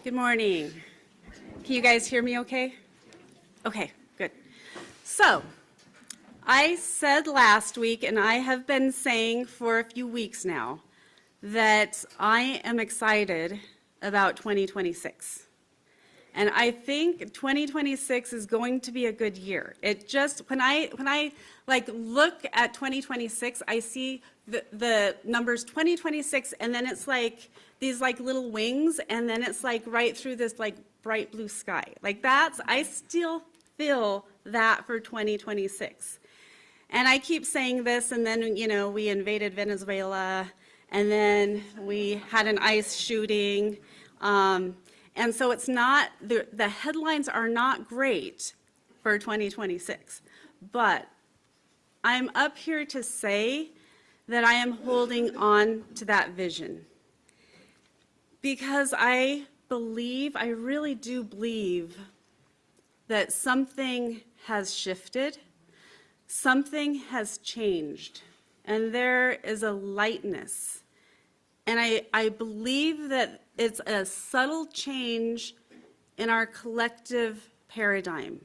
Good morning. Can you guys hear me okay? Okay, good. So, I said last week, and I have been saying for a few weeks now, that I am excited about 2026. And I think 2026 is going to be a good year. It just, when I like look at 2026, I see the numbers 2026, and then it's like these like little wings, and then it's like right through this like bright blue sky. Like that's, I still feel that for 2026. And I keep saying this, and then, you know, we invaded Venezuela, and then we had an ICE shooting. And so it's not, the headlines are not great for 2026. But I'm up here to say that I am holding on to that vision. Because I believe, I really do believe, that something has shifted, something has changed, and there is a lightness. And I believe that it's a subtle change in our collective paradigm.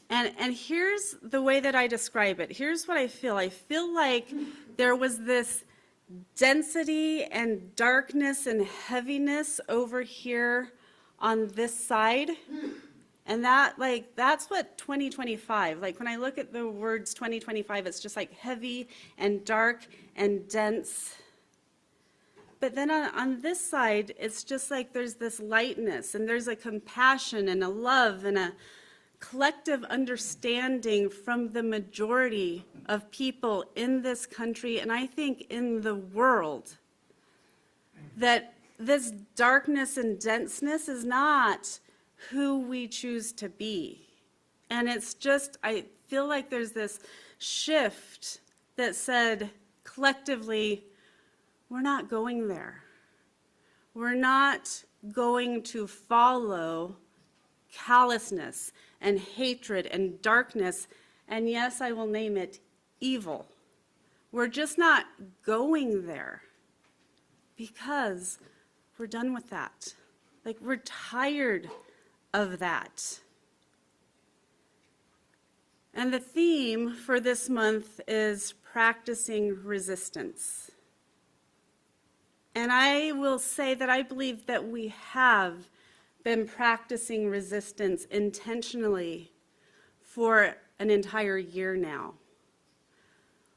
And here's the way that I describe it. Here's what I feel. I feel like there was this density and darkness and heaviness over here on this side. And that, like, that's what 2025, like when I look at the words 2025, it's just like heavy and dark and dense. But then on this side, it's just like there's this lightness, and there's a compassion and a love and a collective understanding from the majority of people in this country, and I think in the world, that this darkness and denseness is not who we choose to be. And it's just, I feel like there's this shift that said collectively, we're not going there. We're not going to follow callousness and hatred and darkness, and yes, I will name it evil. We're just not going there because we're done with that. Like, we're tired of that. And the theme for this month is practicing resistance. And I will say that I believe that we have been practicing resistance intentionally for an entire year now.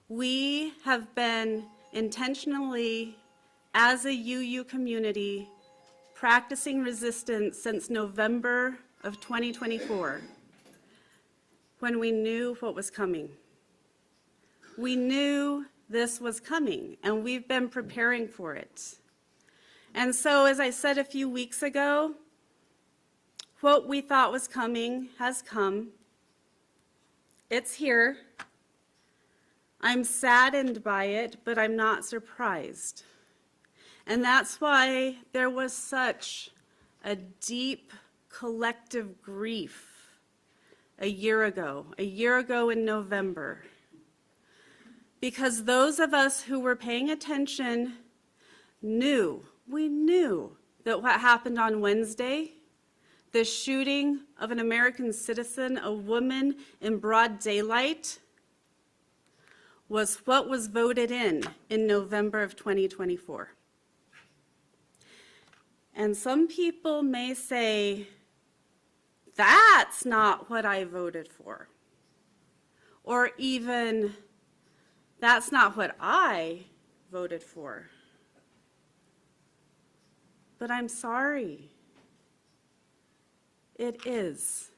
We have been intentionally, as a UU community, practicing resistance since November of 2024, when we knew what was coming. We knew this was coming, and we've been preparing for it. And so, as I said a few weeks ago, what we thought was coming has come. It's here. I'm saddened by it, but I'm not surprised. And that's why there was such a deep collective grief a year ago in November. Because those of us who were paying attention we knew that what happened on Wednesday, the shooting of an American citizen, a woman in broad daylight, was what was voted in November of 2024. And some people may say, that's not what I voted for. Or even, that's not what I voted for. But I'm sorry. It is.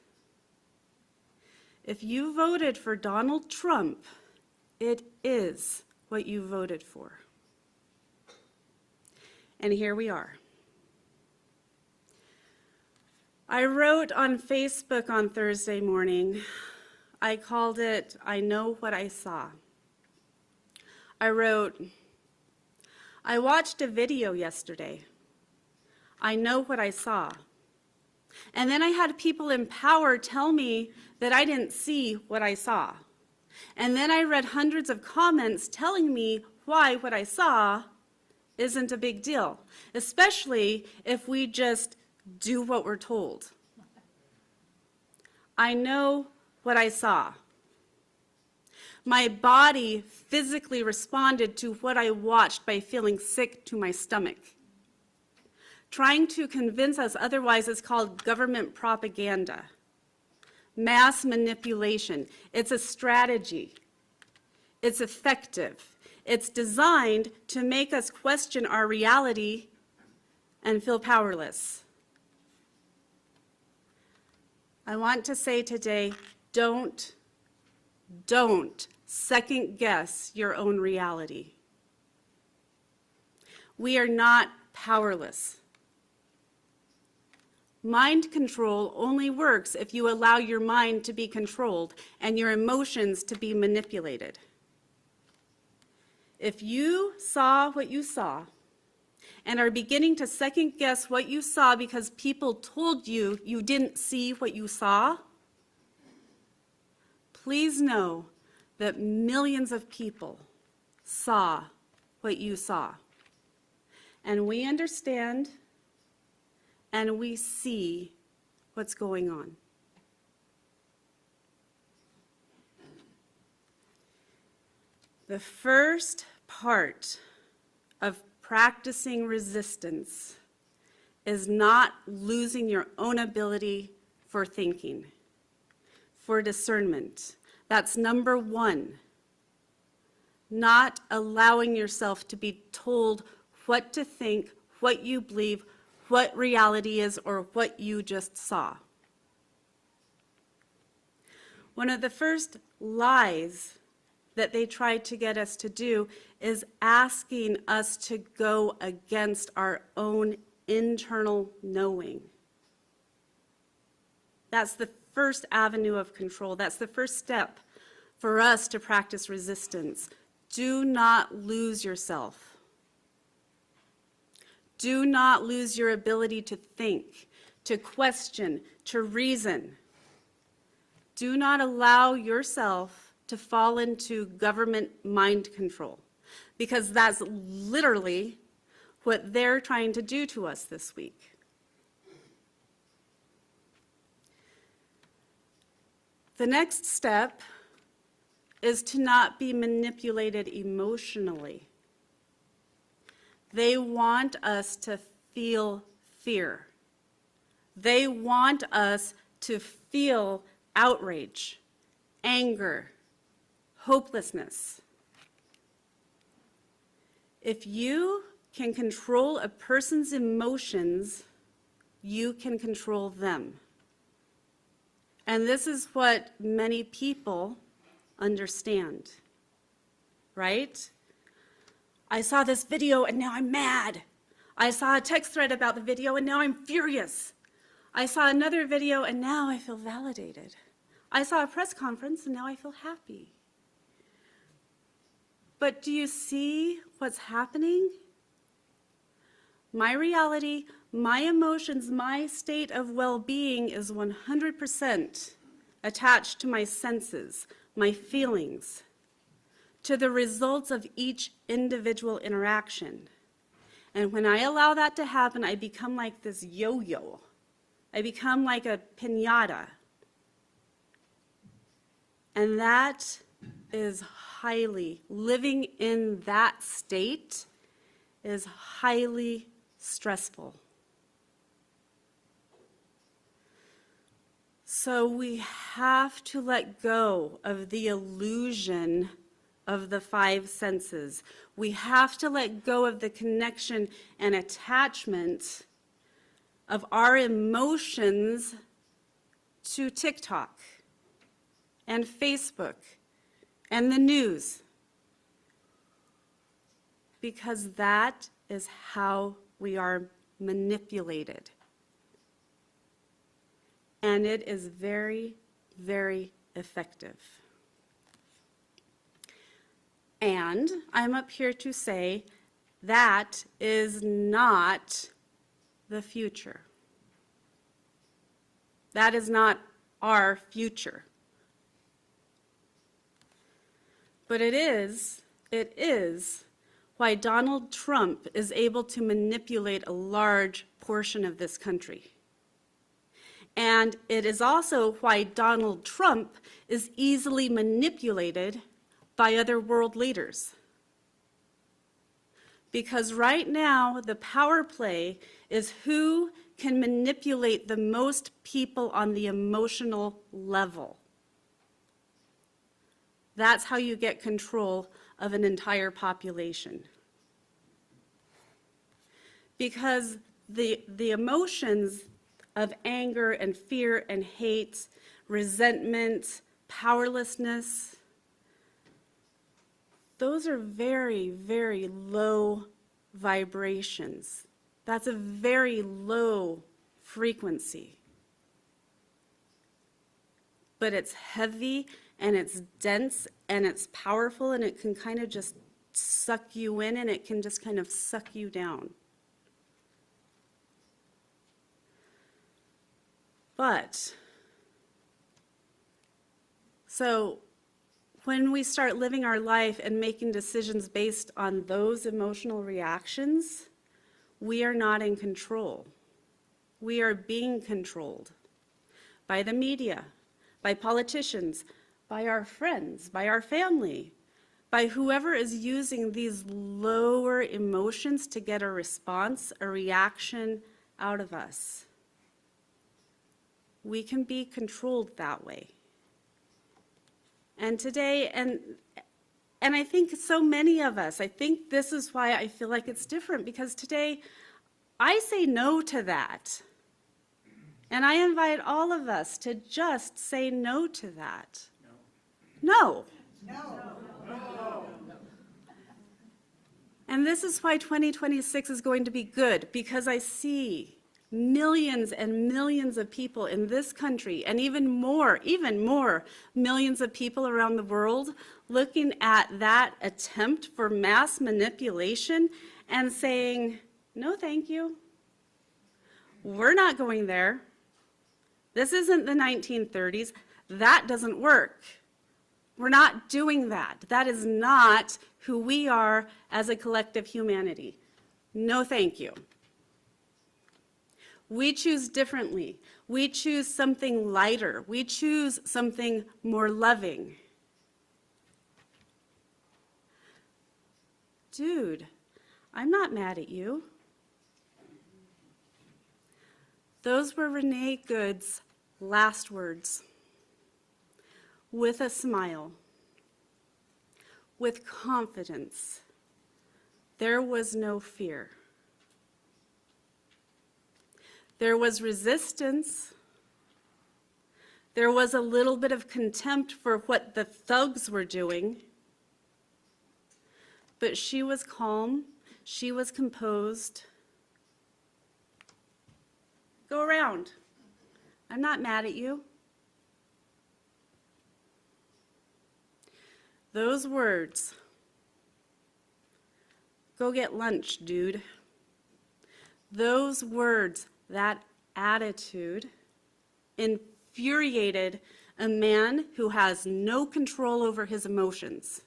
If you voted for Donald Trump, it is what you voted for. And here we are. I wrote on Facebook on Thursday morning. I called it, I Know What I Saw. I wrote, I watched a video yesterday. I know what I saw. And then I had people in power tell me that I didn't see what I saw. And then I read hundreds of comments telling me why what I saw isn't a big deal, especially if we just do what we're told. I know what I saw. My body physically responded to what I watched by feeling sick to my stomach. Trying to convince us otherwise is called government propaganda, mass manipulation. It's a strategy. It's effective. It's designed to make us question our reality and feel powerless. I want to say today, don't second guess your own reality. We are not powerless. Mind control only works if you allow your mind to be controlled and your emotions to be manipulated. If you saw what you saw and are beginning to second guess what you saw because people told you you didn't see what you saw, please know that millions of people saw what you saw. And we understand and we see what's going on. The first part of practicing resistance is not losing your own ability for thinking, for discernment. That's number one. Not allowing yourself to be told what to think, what you believe, what reality is, or what you just saw. One of the first lies that they tried to get us to do is asking us to go against our own internal knowing. That's the first avenue of control. That's the first step for us to practice resistance. Do not lose yourself. Do not lose your ability to think, to question, to reason. Do not allow yourself to fall into government mind control, because that's literally what they're trying to do to us this week. The next step is to not be manipulated emotionally. They want us to feel fear. They want us to feel outrage, anger, hopelessness. If you can control a person's emotions, you can control them. And this is what many people understand, right? I saw this video and now I'm mad. I saw a text thread about the video and now I'm furious. I saw another video and now I feel validated. I saw a press conference and now I feel happy. But do you see what's happening? My reality, my emotions, my state of well-being is 100% attached to my senses, my feelings, to the results of each individual interaction. And when I allow that to happen, I become like this yo-yo. I become like a piñata. And that is living in that state is highly stressful. So we have to let go of the illusion of the five senses. We have to let go of the connection and attachment of our emotions to TikTok and Facebook and the news, because that is how we are manipulated. And it is very, very effective. And I'm up here to say that is not the future. That is not our future. But it is why Donald Trump is able to manipulate a large portion of this country. And it is also why Donald Trump is easily manipulated by other world leaders. Because right now, the power play is who can manipulate the most people on the emotional level. That's how you get control of an entire population. Because the emotions of anger and fear and hate, resentment, powerlessness, those are very, very low vibrations. That's a very low frequency. But it's heavy and it's dense and it's powerful and it can kind of just suck you in and it can just kind of suck you down. But, so when we start living our life and making decisions based on those emotional reactions, we are not in control. We are being controlled by the media, by politicians, by our friends, by our family, by whoever is using these lower emotions to get a response, a reaction out of us. We can be controlled that way. And today, and I think so many of us, I think this is why I feel like it's different, because today I say no to that. And I invite all of us to just say no to that. No. No. No. And this is why 2026 is going to be good, because I see millions and millions of people in this country, and even more millions of people around the world looking at that attempt for mass manipulation and saying, no, thank you. We're not going there. This isn't the 1930s. That doesn't work. We're not doing that. That is not who we are as a collective humanity. No, thank you. We choose differently. We choose something lighter. We choose something more loving. Dude, I'm not mad at you. Those were Renee Good's last words. With a smile, with confidence, there was no fear. There was resistance. There was a little bit of contempt for what the thugs were doing. But she was calm. She was composed. Go around. I'm not mad at you. Those words, go get lunch, dude. Those words, that attitude, infuriated a man who has no control over his emotions.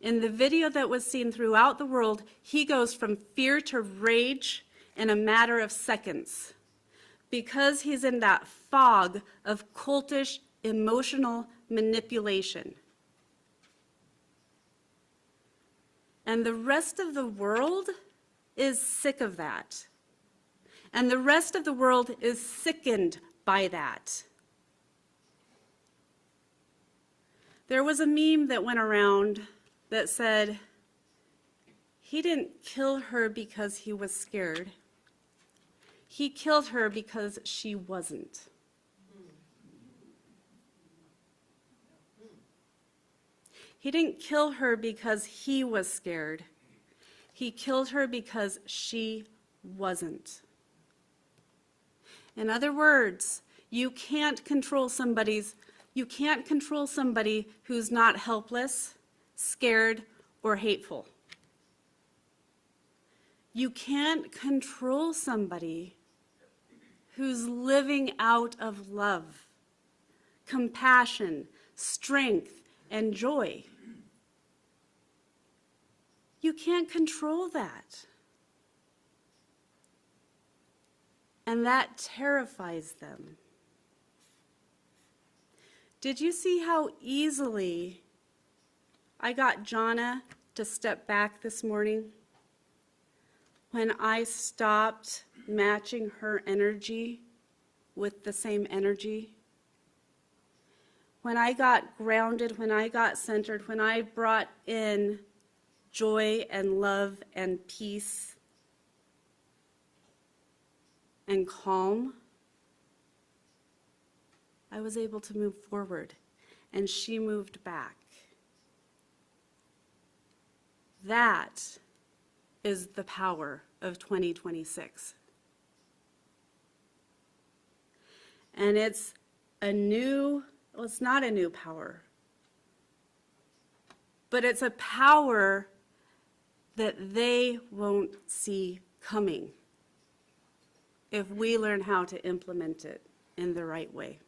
In the video that was seen throughout the world, he goes from fear to rage in a matter of seconds because he's in that fog of cultish emotional manipulation. And the rest of the world is sick of that. And the rest of the world is sickened by that. There was a meme that went around that said, he didn't kill her because he was scared. He killed her because she wasn't. He didn't kill her because he was scared. He killed her because she wasn't. In other words, you can't control somebody who's not helpless, scared, or hateful. You can't control somebody who's living out of love, compassion, strength, and joy. You can't control that. And that terrifies them. Did you see how easily I got Jonna to step back this morning when I stopped matching her energy with the same energy? When I got grounded, when I got centered, when I brought in joy and love and peace and calm, I was able to move forward, and she moved back. That is the power of 2026. And it's not a new power, but it's a power that they won't see coming if we learn how to implement it in the right way.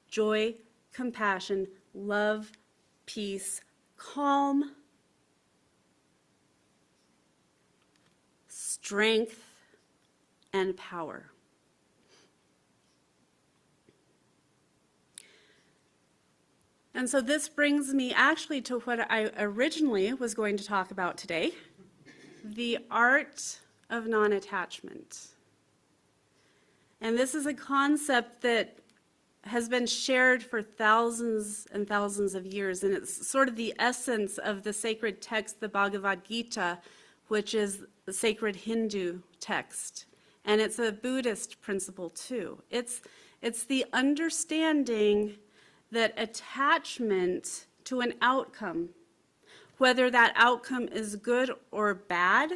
Joy, compassion, love, peace, calm, strength, and power. And so this brings me actually to what I originally was going to talk about today, the art of non-attachment. And this is a concept that has been shared for thousands and thousands of years, and it's sort of the essence of the sacred text, the Bhagavad Gita, which is the sacred Hindu text. And it's a Buddhist principle too. It's the understanding that attachment to an outcome, whether that outcome is good or bad,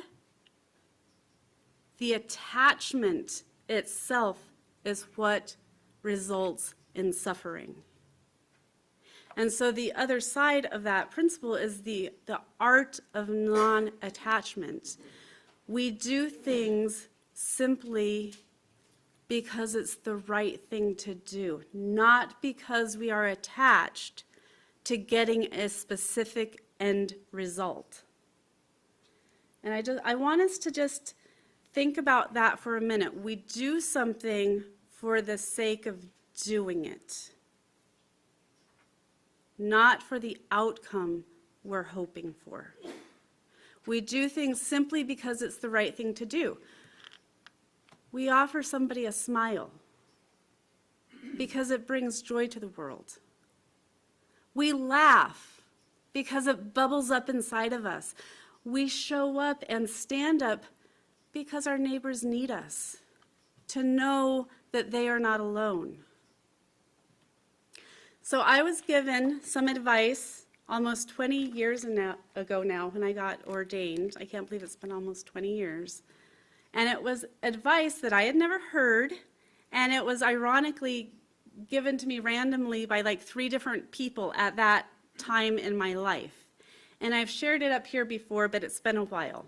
the attachment itself is what results in suffering. And so the other side of that principle is the art of non-attachment. We do things simply because it's the right thing to do, not because we are attached to getting a specific end result. And I want us to just think about that for a minute. We do something for the sake of doing it, not for the outcome we're hoping for. We do things simply because it's the right thing to do. We offer somebody a smile because it brings joy to the world. We laugh because it bubbles up inside of us. We show up and stand up because our neighbors need us to know that they are not alone. So I was given some advice almost 20 years ago now when I got ordained. I can't believe it's been almost 20 years. And it was advice that I had never heard, and it was ironically given to me randomly by like 3 different people at that time in my life. And I've shared it up here before, but it's been a while.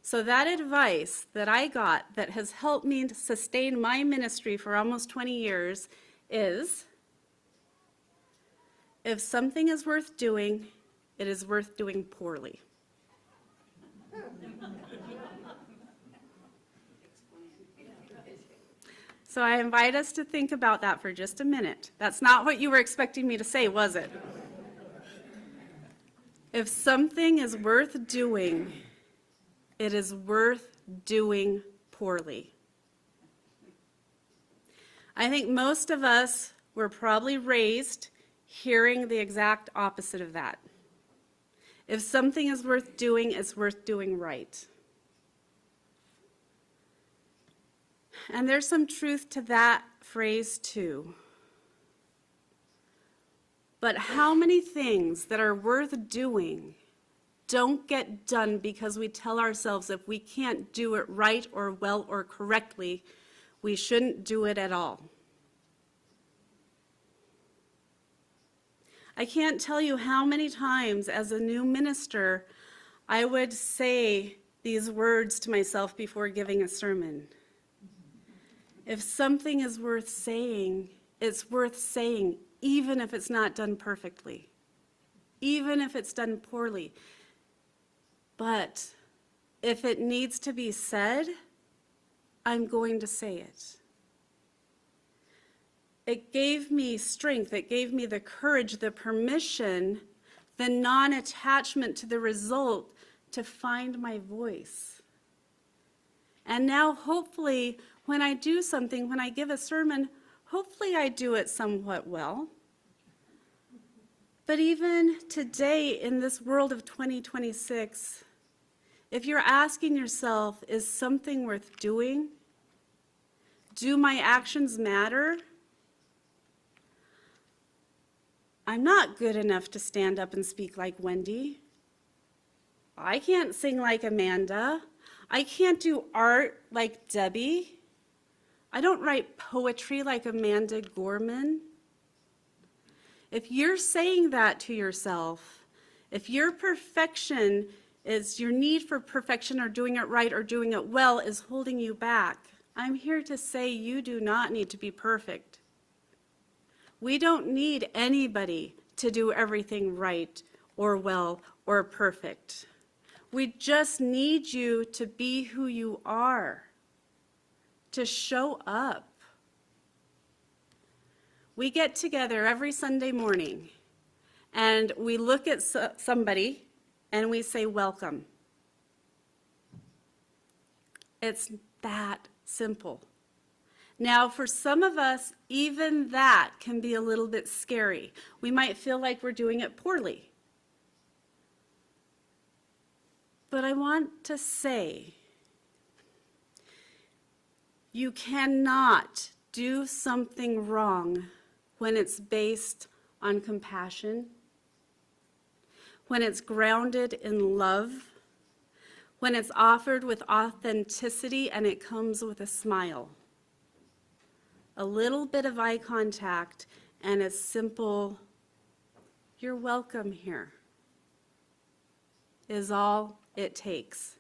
So that advice that I got that has helped me sustain my ministry for almost 20 years is, if something is worth doing, it is worth doing poorly. So I invite us to think about that for just a minute. That's not what you were expecting me to say, was it? If something is worth doing, it is worth doing poorly. I think most of us were probably raised hearing the exact opposite of that. If something is worth doing, it's worth doing right. And there's some truth to that phrase too. But how many things that are worth doing don't get done because we tell ourselves if we can't do it right or well or correctly, we shouldn't do it at all? I can't tell you how many times as a new minister I would say these words to myself before giving a sermon. If something is worth saying, it's worth saying, even if it's not done perfectly, even if it's done poorly. But if it needs to be said, I'm going to say it. It gave me strength, it gave me the courage, the permission, the non-attachment to the result to find my voice. And now hopefully when I do something, when I give a sermon, hopefully I do it somewhat well. But even today in this world of 2026, if you're asking yourself, is something worth doing? Do my actions matter? I'm not good enough to stand up and speak like Wendy. I can't sing like Amanda. I can't do art like Debbie. I don't write poetry like Amanda Gorman. If you're saying that to yourself, if your perfection is your need for perfection or doing it right or doing it well is holding you back, I'm here to say you do not need to be perfect. We don't need anybody to do everything right or well or perfect. We just need you to be who you are, to show up. We get together every Sunday morning and we look at somebody and we say, welcome. It's that simple. Now, for some of us, even that can be a little bit scary. We might feel like we're doing it poorly. But I want to say, you cannot do something wrong when it's based on compassion, when it's grounded in love, when it's offered with authenticity and it comes with a smile. A little bit of eye contact and a simple, you're welcome here, is all it takes.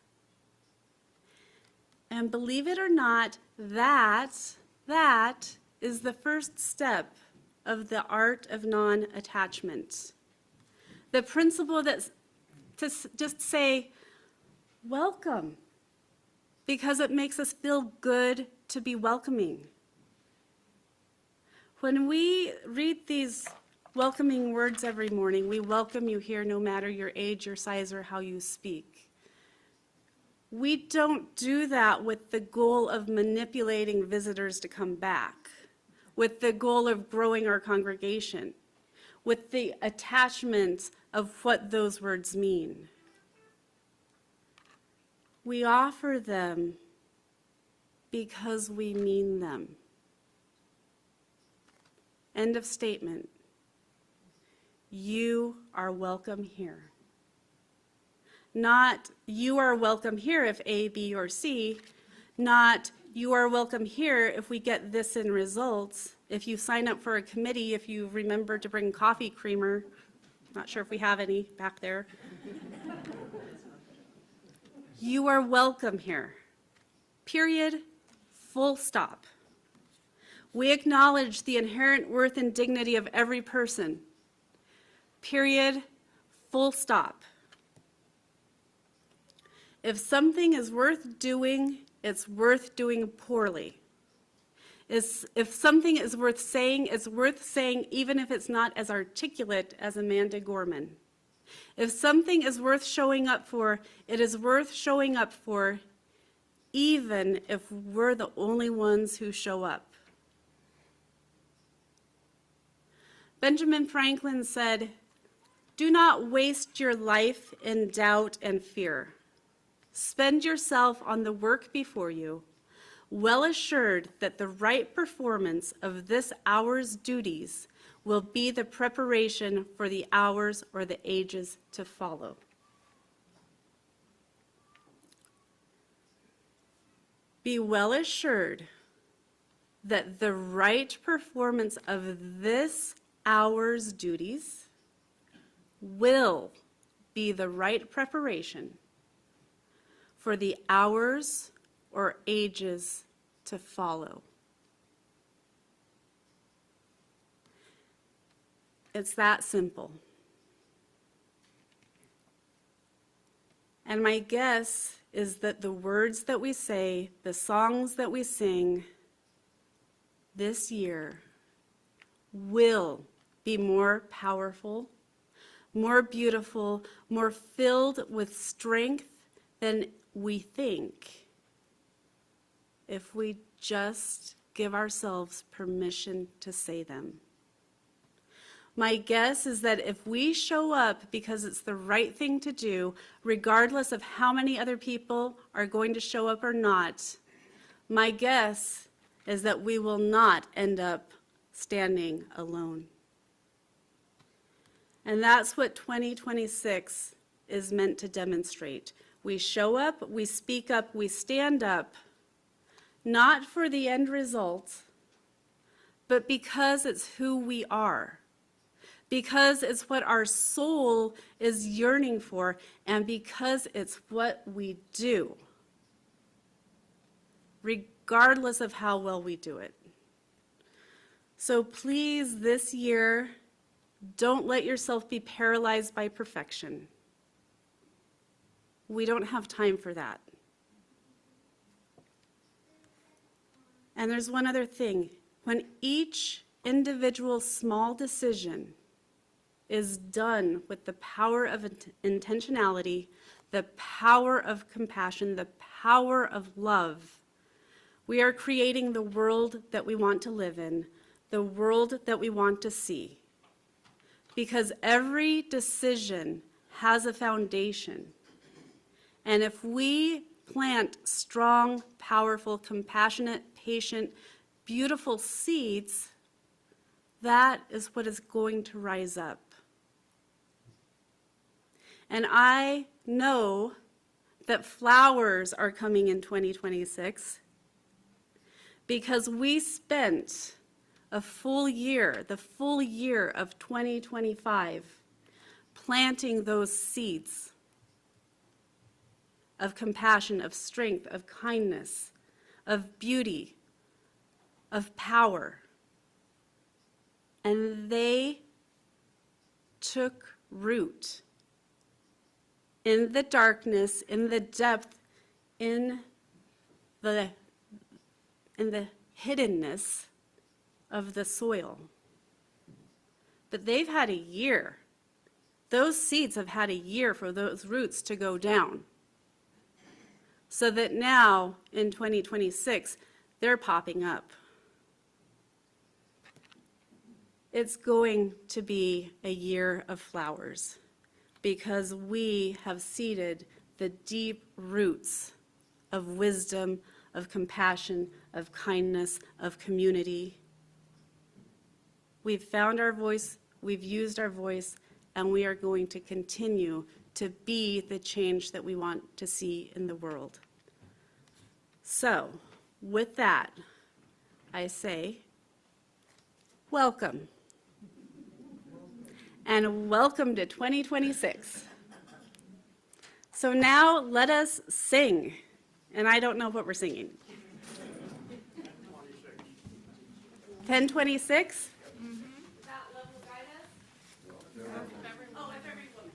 And believe it or not, that is the first step of the art of non-attachment. The principle that's to just say, welcome, because it makes us feel good to be welcoming. When we read these welcoming words every morning, we welcome you here no matter your age, your size, or how you speak. We don't do that with the goal of manipulating visitors to come back, with the goal of growing our congregation, with the attachment of what those words mean. We offer them because we mean them. End of statement. You are welcome here. Not you are welcome here if A, B, or C. Not you are welcome here if we get this in results. If you sign up for a committee, if you remember to bring coffee creamer. Not sure if we have any back there. You are welcome here. Period. Full stop. We acknowledge the inherent worth and dignity of every person. Period. Full stop. If something is worth doing, it's worth doing poorly. If something is worth saying, it's worth saying even if it's not as articulate as Amanda Gorman. If something is worth showing up for, it is worth showing up for even if we're the only ones who show up. Benjamin Franklin said, "Do not waste your life in doubt and fear. Spend yourself on the work before you, well assured that the right performance of this hour's duties will be the preparation for the hours or the ages to follow." Be well assured that the right performance of this hour's duties will be the right preparation for the hours or ages to follow. It's that simple. And my guess is that the words that we say, the songs that we sing this year will be more powerful, more beautiful, more filled with strength than we think if we just give ourselves permission to say them. My guess is that if we show up because it's the right thing to do, regardless of how many other people are going to show up or not, my guess is that we will not end up standing alone. And that's what 2026 is meant to demonstrate. We show up, we speak up, we stand up, not for the end result, but because it's who we are, because it's what our soul is yearning for, and because it's what we do, regardless of how well we do it. So please, this year, don't let yourself be paralyzed by perfection. We don't have time for that. And there's one other thing. When each individual small decision is done with the power of intentionality, the power of compassion, the power of love, we are creating the world that we want to live in, the world that we want to see. Because every decision has a foundation. And if we plant strong, powerful, compassionate, patient, beautiful seeds, that is what is going to rise up. And I know that flowers are coming in 2026 because we spent a full year, the full year of 2025, planting those seeds of compassion, of strength, of kindness, of beauty, of power. And they took root in the darkness, in the depth, in the hiddenness of the soil. But they've had a year. Those seeds have had a year for those roots to go down. so that now in 2026, they're popping up. It's going to be a year of flowers because we have seeded the deep roots of wisdom, of compassion, of kindness, of community. We've found our voice, we've used our voice, and we are going to continue to be the change that we want to see in the world. So, with that, I say, welcome. And welcome to 2026. So now let us sing. And I don't know what we're singing. 1026? That love will guide us? Oh, if every woman.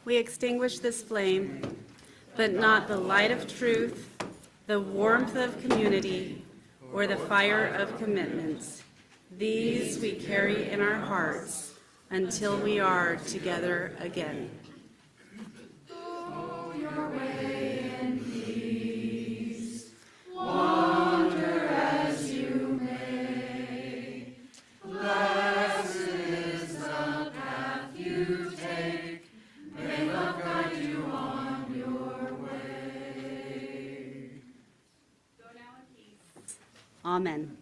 We extinguish this flame, but not the light of truth, the warmth of community, or the fire of commitments. These we carry in our hearts until we are together again. Go your way in peace. Wander as you may. Blessed is the path you take. May love guide you on your way. Go now in peace. Amen.